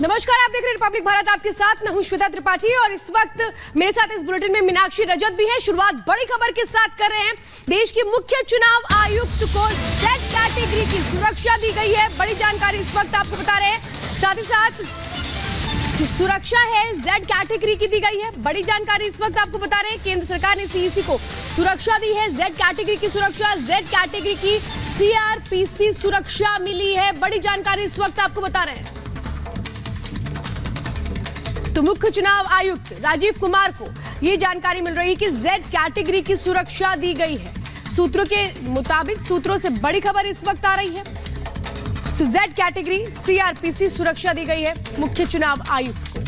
नमस्कार, आप देख रहे हैं रिपब्लिक भारत। आपके साथ मैं हूं श्वेता त्रिपाठी और इस वक्त मेरे साथ इस बुलेटिन में मीनाक्षी रजत भी है। शुरुआत बड़ी खबर के साथ कर रहे हैं। देश के मुख्य चुनाव आयुक्त को जेड कैटेगरी की सुरक्षा दी गई है। बड़ी जानकारी इस वक्त आपको बता रहे हैं। साथ ही साथ सुरक्षा है जेड कैटेगरी की दी गई है। बड़ी जानकारी इस वक्त आपको बता रहे हैं। केंद्र सरकार ने सीईसी को सुरक्षा दी है, जेड कैटेगरी की सुरक्षा, जेड कैटेगरी की सीआरपीसी सुरक्षा मिली है। बड़ी जानकारी इस वक्त आपको बता रहे हैं। तो मुख्य चुनाव आयुक्त राजीव कुमार को यह जानकारी मिल रही है कि जेड कैटेगरी की सुरक्षा दी गई है। सूत्रों के मुताबिक, सूत्रों से बड़ी खबर इस वक्त आ रही है। तो जेड कैटेगरी सीआरपीसी सुरक्षा दी गई है मुख्य चुनाव आयुक्त को।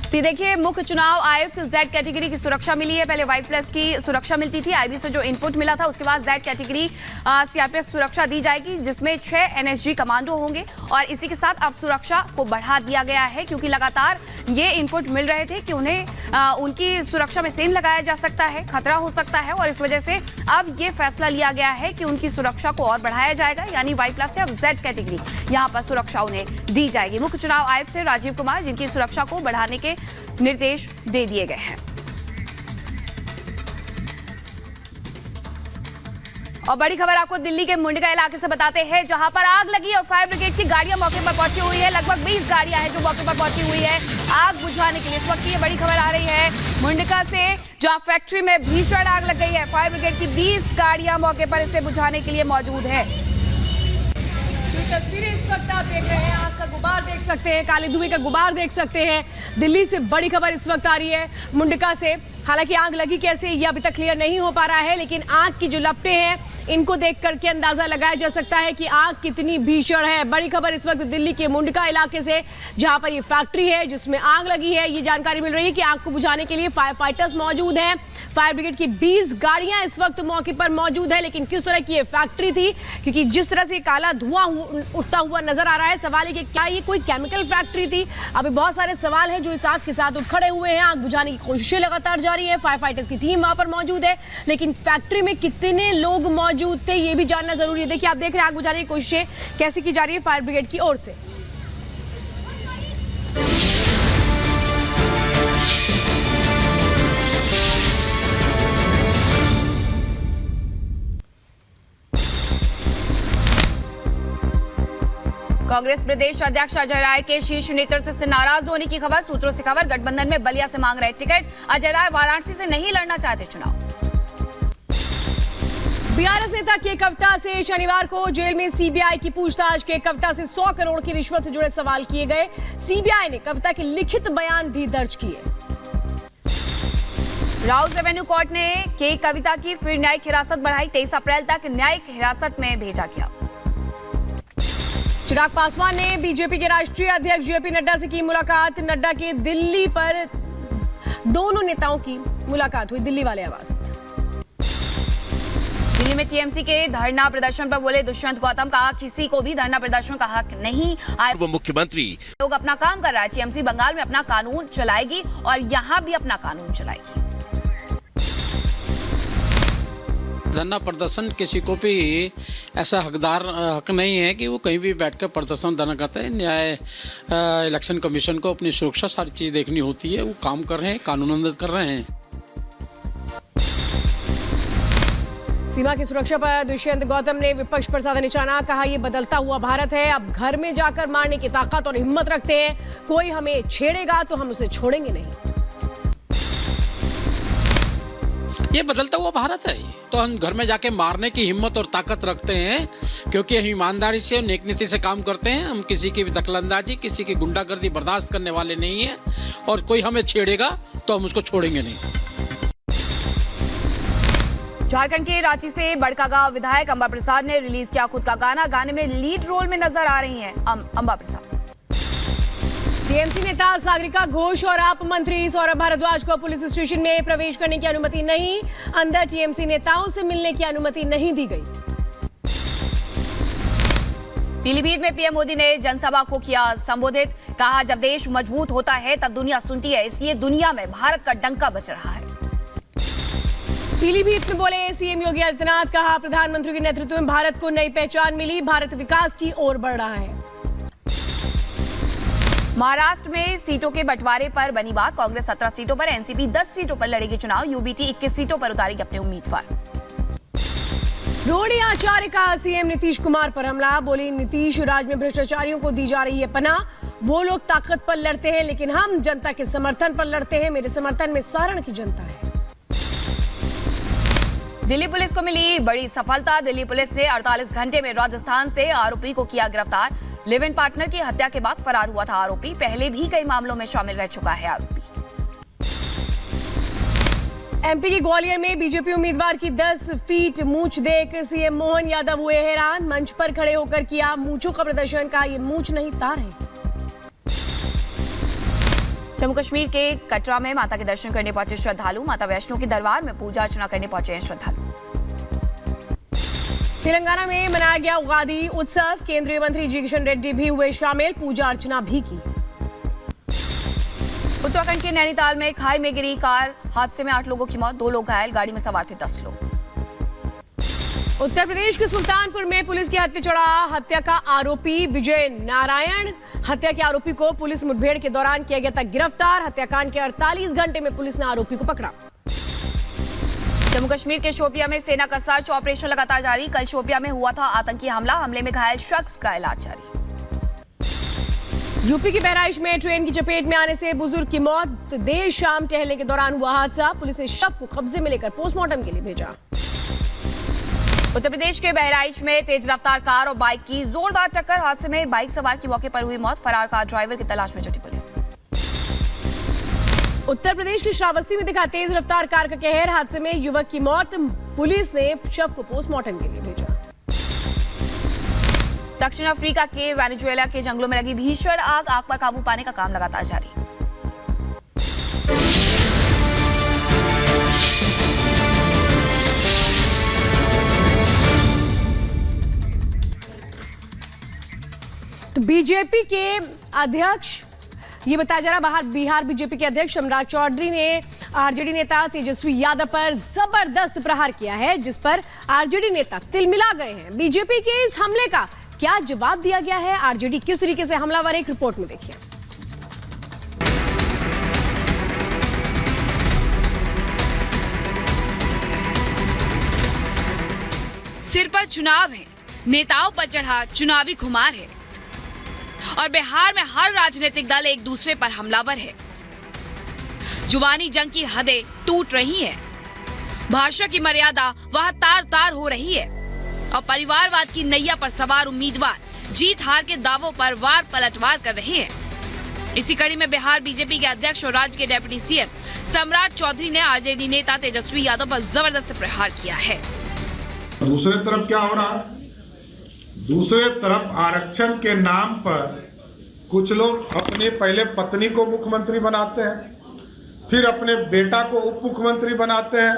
तो देखिए, मुख्य चुनाव आयुक्त जेड कैटेगरी की सुरक्षा मिली है। पहले वाई प्लस की सुरक्षा मिलती थी, आईबी से जो इनपुट मिला था, उसके बाद जेड कैटेगरी सीआरपीएफ सुरक्षा दी जाएगी, जिसमें 6 एनएसजी कमांडो होंगे। और इसी के साथ अब सुरक्षा को बढ़ा दिया गया है, क्योंकि लगातार ये इनपुट मिल रहे थे कि उन्हें उनकी सुरक्षा में सेंध लगाया जा सकता है, खतरा हो सकता है। और इस वजह से अब ये फैसला लिया गया है कि उनकी सुरक्षा को और बढ़ाया जाएगा, यानी वाई प्लस से अब जेड कैटेगरी यहाँ पर सुरक्षा उन्हें दी जाएगी। मुख्य चुनाव आयुक्त थे राजीव कुमार, जिनकी सुरक्षा को बढ़ाने के निर्देश दे दिए गए हैं। और बड़ी खबर आपको दिल्ली के मुंडका इलाके से बताते हैं, जहां पर आग लगी और फायर ब्रिगेड की गाड़ियां मौके पर पहुंची हुई है। लगभग 20 गाड़ियां हैं जो मौके पर पहुंची हुई है आग बुझाने के लिए। इस वक्त ये बड़ी खबर आ रही है मुंडका से, जहां फैक्ट्री में भीषण आग लग गई है। फायर ब्रिगेड की 20 गाड़ियां मौके पर इसे बुझाने के लिए मौजूद है। तस्वीरें इस वक्त आप देख रहे हैं, आग का गुबार देख सकते हैं, काले धुएं का गुबार देख सकते हैं। दिल्ली से बड़ी खबर इस वक्त आ रही है मुंडका से। हालांकि आग लगी कैसे ये अभी तक क्लियर नहीं हो पा रहा है, लेकिन आग की जो लपटें हैं इनको देख करके अंदाजा लगाया जा सकता है कि आग कितनी भीषण है। बड़ी खबर इस वक्त दिल्ली के मुंडका इलाके से, जहां पर ये फैक्ट्री है जिसमें आग लगी है। ये जानकारी मिल रही है कि आग को बुझाने के लिए फायर फाइटर्स मौजूद हैं। फायर ब्रिगेड की 20 गाड़ियां इस वक्त मौके पर मौजूद है। लेकिन किस तरह की ये फैक्ट्री थी, क्योंकि जिस तरह से काला धुआं उठता हुआ नजर आ रहा है, सवाल है कि क्या ये कोई केमिकल फैक्ट्री थी। अभी बहुत सारे सवाल हैं जो इस आग के साथ उठ खड़े हुए हैं। आग बुझाने की कोशिशें लगातार जारी है, फायर फाइटर्स की टीम वहां पर मौजूद है, लेकिन फैक्ट्री में कितने लोग मौजूद थे ये भी जानना जरूरी है। देखिए, आप देख रहे हैं आग बुझाने की कोशिशें कैसे की जा रही है फायर ब्रिगेड की ओर से। कांग्रेस प्रदेश अध्यक्ष अजय राय के शीर्ष नेतृत्व से नाराज होने की खबर। सूत्रों से खबर, गठबंधन में बलिया से मांग रहे टिकट। अजय राय वाराणसी से नहीं लड़ना चाहते चुनाव। बीआरएस नेता के कविता से शनिवार को जेल में सीबीआई की पूछताछ। के कविता से 100 करोड़ की रिश्वत से जुड़े सवाल किए गए। सीबीआई ने कविता के लिखित बयान भी दर्ज किए। राउस रेवेन्यू कोर्ट ने के कविता की फिर न्यायिक हिरासत बढ़ाई। 23 अप्रैल तक न्यायिक हिरासत में भेजा गया। चिराग पासवान ने बीजेपी के राष्ट्रीय अध्यक्ष जेपी नड्डा से की मुलाकात। नड्डा के दिल्ली पर दोनों नेताओं की मुलाकात हुई दिल्ली वाले आवास में। दिल्ली में टीएमसी के धरना प्रदर्शन पर बोले दुष्यंत गौतम, कहा किसी को भी धरना प्रदर्शन का हक नहीं। वो मुख्यमंत्री लोग अपना काम कर रहा है। टीएमसी बंगाल में अपना कानून चलाएगी और यहाँ भी अपना कानून चलाएगी। धरना प्रदर्शन किसी को भी ऐसा हक नहीं है कि वो कहीं भी बैठकर प्रदर्शन धरना करते हैं। न्याय इलेक्शन कमीशन को अपनी सुरक्षा सारी चीज देखनी होती है। वो काम कर रहे हैं, कानून अंदर कर रहे हैं। सीमा की सुरक्षा पर दुष्यंत गौतम ने विपक्ष पर साधा निशाना। कहा यह बदलता हुआ भारत है, अब घर में जाकर मारने की ताकत और हिम्मत रखते हैं। कोई हमें छेड़ेगा तो हम उसे छोड़ेंगे नहीं। ये बदलता हुआ भारत है, तो हम घर में जाके मारने की हिम्मत और ताकत रखते हैं, क्योंकि हम ईमानदारी से और नेक नीति से काम करते हैं। हम किसी की भी दखलंदाजी, किसी की गुंडागर्दी बर्दाश्त करने वाले नहीं हैं। और कोई हमें छेड़ेगा तो हम उसको छोड़ेंगे नहीं। झारखंड के रांची से बड़कागांव विधायक अंबा प्रसाद ने रिलीज किया खुद का गाना। गाने में लीड रोल में नजर आ रही हैं अंबा प्रसाद। टीएमसी नेता सागरिका घोष और आप मंत्री सौरभ भारद्वाज को पुलिस स्टेशन में प्रवेश करने की अनुमति नहीं। अंदर टीएमसी नेताओं से मिलने की अनुमति नहीं दी गई। पीलीभीत में पीएम मोदी ने जनसभा को किया संबोधित। कहा जब देश मजबूत होता है तब दुनिया सुनती है, इसलिए दुनिया में भारत का डंका बज रहा है। पीलीभीत में बोले सीएम योगी आदित्यनाथ, कहा प्रधानमंत्री के नेतृत्व में भारत को नई पहचान मिली, भारत विकास की ओर बढ़ रहा है। महाराष्ट्र में सीटों के बंटवारे पर बनी बात, कांग्रेस 17 सीटों पर, एनसीपी 10 सीटों पर लड़ेगी चुनाव, यूबीटी 21 सीटों पर उतारेगी अपने उम्मीदवार। रोहिणी आचार्य का सीएम नीतीश कुमार पर हमला, बोली नीतीश राज्य में भ्रष्टाचारियों को दी जा रही है पनाह, वो लोग ताकत पर लड़ते हैं लेकिन हम जनता के समर्थन पर लड़ते हैं, मेरे समर्थन में सारण की जनता है। दिल्ली पुलिस को मिली बड़ी सफलता, दिल्ली पुलिस ने 48 घंटे में राजस्थान से आरोपी को किया गिरफ्तार। लिव इन पार्टनर की हत्या के बाद फरार हुआ था आरोपी, पहले भी कई मामलों में शामिल रह चुका है आरोपी। एमपी के ग्वालियर में बीजेपी उम्मीदवार की 10 फीट मूंछ देख सीएम मोहन यादव हुए हैरान, मंच पर खड़े होकर किया मूंछों का प्रदर्शन, कहा ये मूंछ नहीं तार है। जम्मू कश्मीर के कटरा में माता के दर्शन करने पहुंचे श्रद्धालु, माता वैष्णो के दरबार में पूजा अर्चना करने पहुंचे हैं श्रद्धालु। तेलंगाना में मनाया गया उगादी उत्सव, केंद्रीय मंत्री जी किशन रेड्डी भी हुए शामिल, पूजा अर्चना भी की। उत्तराखंड के नैनीताल में खाई में गिरी कार, हादसे में 8 लोगों की मौत, 2 लोग घायल, गाड़ी में सवार थे 10 लोग। उत्तर प्रदेश के सुल्तानपुर में पुलिस की हत्या चढ़ा हत्या का आरोपी विजय नारायण, हत्या के आरोपी को पुलिस मुठभेड़ के दौरान किया गया था गिरफ्तार, हत्याकांड के 48 घंटे में पुलिस ने आरोपी को पकड़ा। जम्मू कश्मीर के शोपिया में सेना का सर्च ऑपरेशन लगातार जारी, कल शोपिया में हुआ था आतंकी हमला, हमले में घायल शख्स का इलाज जारी। यूपी की बहराइच में ट्रेन की चपेट में आने से बुजुर्ग की मौत, देर शाम टहलने के दौरान हुआ हादसा, पुलिस ने शव को कब्जे में लेकर पोस्टमार्टम के लिए भेजा। उत्तर प्रदेश के बहराइच में तेज रफ्तार कार और बाइक की जोरदार टक्कर, हादसे में बाइक सवार की मौके पर हुई मौत, फरार कार ड्राइवर की तलाश में जुटी पुलिस। उत्तर प्रदेश की श्रावस्ती में दिखा तेज रफ्तार कार का कहर, हादसे में युवक की मौत, पुलिस ने शव को पोस्टमार्टम के लिए भेजा। दक्षिण अफ्रीका के वेनेजुएला के जंगलों में लगी भीषण आग, आग पर काबू पाने का काम लगातार जारी। तो बीजेपी के अध्यक्ष, ये बताया जा रहा बिहार बीजेपी के अध्यक्ष सम्राट चौधरी ने आरजेडी नेता तेजस्वी यादव पर जबरदस्त प्रहार किया है, जिस पर आरजेडी नेता तिलमिला गए हैं। बीजेपी के इस हमले का क्या जवाब दिया गया है, आरजेडी किस तरीके से हमलावर, एक रिपोर्ट में देखिए। सिर पर चुनाव है, नेताओं पर चढ़ा चुनावी खुमार है और बिहार में हर राजनीतिक दल एक दूसरे पर हमलावर है। जुबानी जंग की हदें टूट रही हैं, भाषा की मर्यादा वहां तार तार हो रही है और परिवारवाद की नैया पर सवार उम्मीदवार जीत हार के दावों पर वार पलटवार कर रहे हैं। इसी कड़ी में बिहार बीजेपी के अध्यक्ष और राज्य के डेप्यूटी सीएम सम्राट चौधरी ने आरजेडी नेता तेजस्वी यादव पर जबरदस्त प्रहार किया है। दूसरे तरफ क्या हो रहा है? दूसरे तरफ आरक्षण के नाम पर कुछ लोग अपने पहले पत्नी को मुख्यमंत्री बनाते हैं, फिर अपने बेटा को उप मुख्यमंत्री बनाते हैं।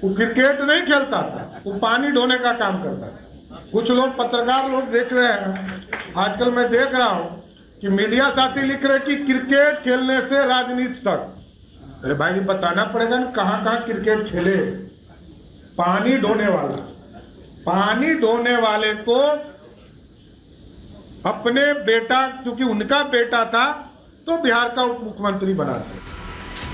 वो क्रिकेट नहीं खेलता था, वो पानी ढोने का काम करता था। कुछ लोग पत्रकार लोग देख रहे हैं, आजकल मैं देख रहा हूं कि मीडिया साथी लिख रहे कि क्रिकेट खेलने से राजनीति तक। अरे भाई बताना पड़ेगा ना कहां कहां क्रिकेट खेले। पानी ढोने वाले को अपने बेटा, क्योंकि उनका बेटा था तो बिहार का उप मुख्यमंत्री बनाते।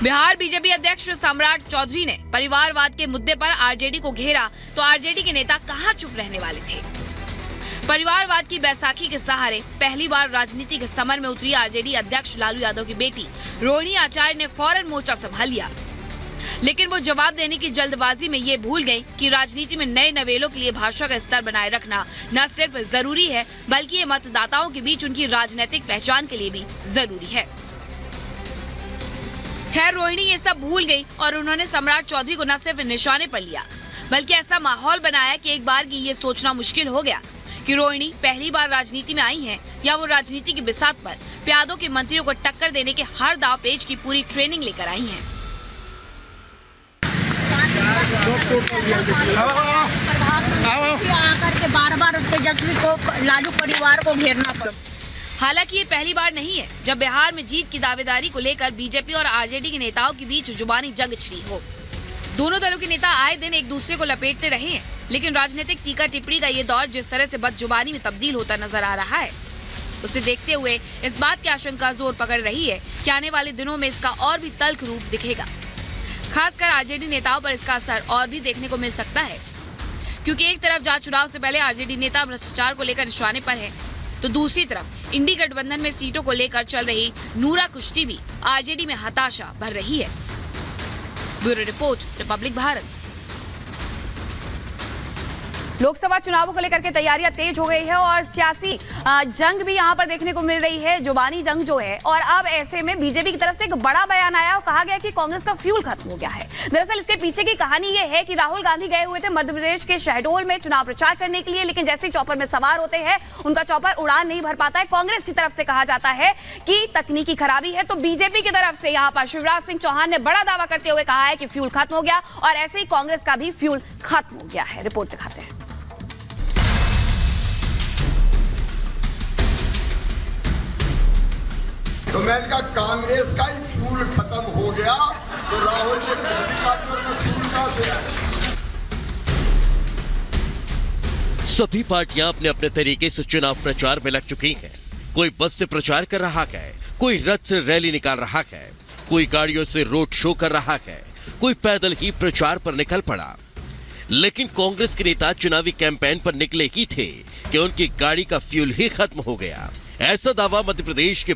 बिहार बीजेपी अध्यक्ष सम्राट चौधरी ने परिवारवाद के मुद्दे पर आरजेडी को घेरा तो आरजेडी के नेता कहां चुप रहने वाले थे। परिवारवाद की बैसाखी के सहारे पहली बार राजनीति के समर में उतरी आरजेडी अध्यक्ष लालू यादव की बेटी रोहिणी आचार्य ने फौरन मोर्चा संभाल लिया, लेकिन वो जवाब देने की जल्दबाजी में ये भूल गई कि राजनीति में नए नवेलों के लिए भाषा का स्तर बनाए रखना न सिर्फ जरूरी है बल्कि ये मतदाताओं के बीच उनकी राजनीतिक पहचान के लिए भी जरूरी है। खैर रोहिणी ये सब भूल गई और उन्होंने सम्राट चौधरी को न सिर्फ निशाने पर लिया बल्कि ऐसा माहौल बनाया कि एक बार की ये सोचना मुश्किल हो गया कि रोहिणी पहली बार राजनीति में आई हैं या वो राजनीति की बिसात पर प्यादों के मंत्रियों को टक्कर देने के हर दाव पेच की पूरी ट्रेनिंग लेकर आई हैं। आकर के बार-बार तेजस्वी को, लालू परिवार को घेरना पड़ा। हालांकि ये पहली बार नहीं है जब बिहार में जीत की दावेदारी को लेकर बीजेपी और आरजेडी के नेताओं के बीच जुबानी जंग छिड़ी हो। दोनों दलों के नेता आए दिन एक दूसरे को लपेटते रहे हैं, लेकिन राजनीतिक टीका टिप्पणी का ये दौर जिस तरह से बदजुबानी में तब्दील होता नजर आ रहा है, उसे देखते हुए इस बात की आशंका जोर पकड़ रही है कि आने वाले दिनों में इसका और भी तल्ख रूप दिखेगा। खासकर आरजेडी नेताओं पर इसका असर और भी देखने को मिल सकता है, क्योंकि एक तरफ जहां चुनाव से पहले आरजेडी नेता भ्रष्टाचार को लेकर निशाने पर है, तो दूसरी तरफ इंडी गठबंधन में सीटों को लेकर चल रही नूरा कुश्ती भी आरजेडी में हताशा भर रही है। Bureau report, Republic Bharat. Lok Sabha चुनावों को लेकर के तैयारियां तेज हो गई है और सियासी जंग भी यहां पर देखने को मिल रही है, जुबानी जंग जो है। और अब ऐसे में बीजेपी की तरफ से एक बड़ा बयान आया और कहा गया कि कांग्रेस का फ्यूल खत्म हो गया है। दरअसल इसके पीछे की कहानी ये है कि राहुल गांधी गए हुए थे मध्य प्रदेश के शहडोल में चुनाव प्रचार करने के लिए, लेकिन जैसे ही चौपर में सवार होते हैं उनका चौपर उड़ान नहीं भर पाता है। कांग्रेस की तरफ से कहा जाता है कि तकनीकी खराबी है, तो बीजेपी की तरफ से यहाँ पर शिवराज सिंह चौहान ने बड़ा दावा करते हुए कहा है कि फ्यूल खत्म हो गया और ऐसे ही कांग्रेस का भी फ्यूल खत्म हो गया है। रिपोर्ट दिखाते हैं। तो मैंने कहा कांग्रेस का ही फ्यूल खत्म हो गया, तो राहुल के पार्टियों में फ्यूल कहां से आया? सभी पार्टियां अपने अपने तरीके से चुनाव प्रचार में लग चुकी हैं। कोई बस से प्रचार कर रहा है, कोई रथ से रैली निकाल रहा है, कोई गाड़ियों से रोड शो कर रहा है, कोई पैदल ही प्रचार पर निकल पड़ा। लेकिन कांग्रेस के नेता चुनावी कैंपेन पर निकले ही थे कि उनकी गाड़ी का फ्यूल ही खत्म हो गया। ऐसा दावा मध्य प्रदेश के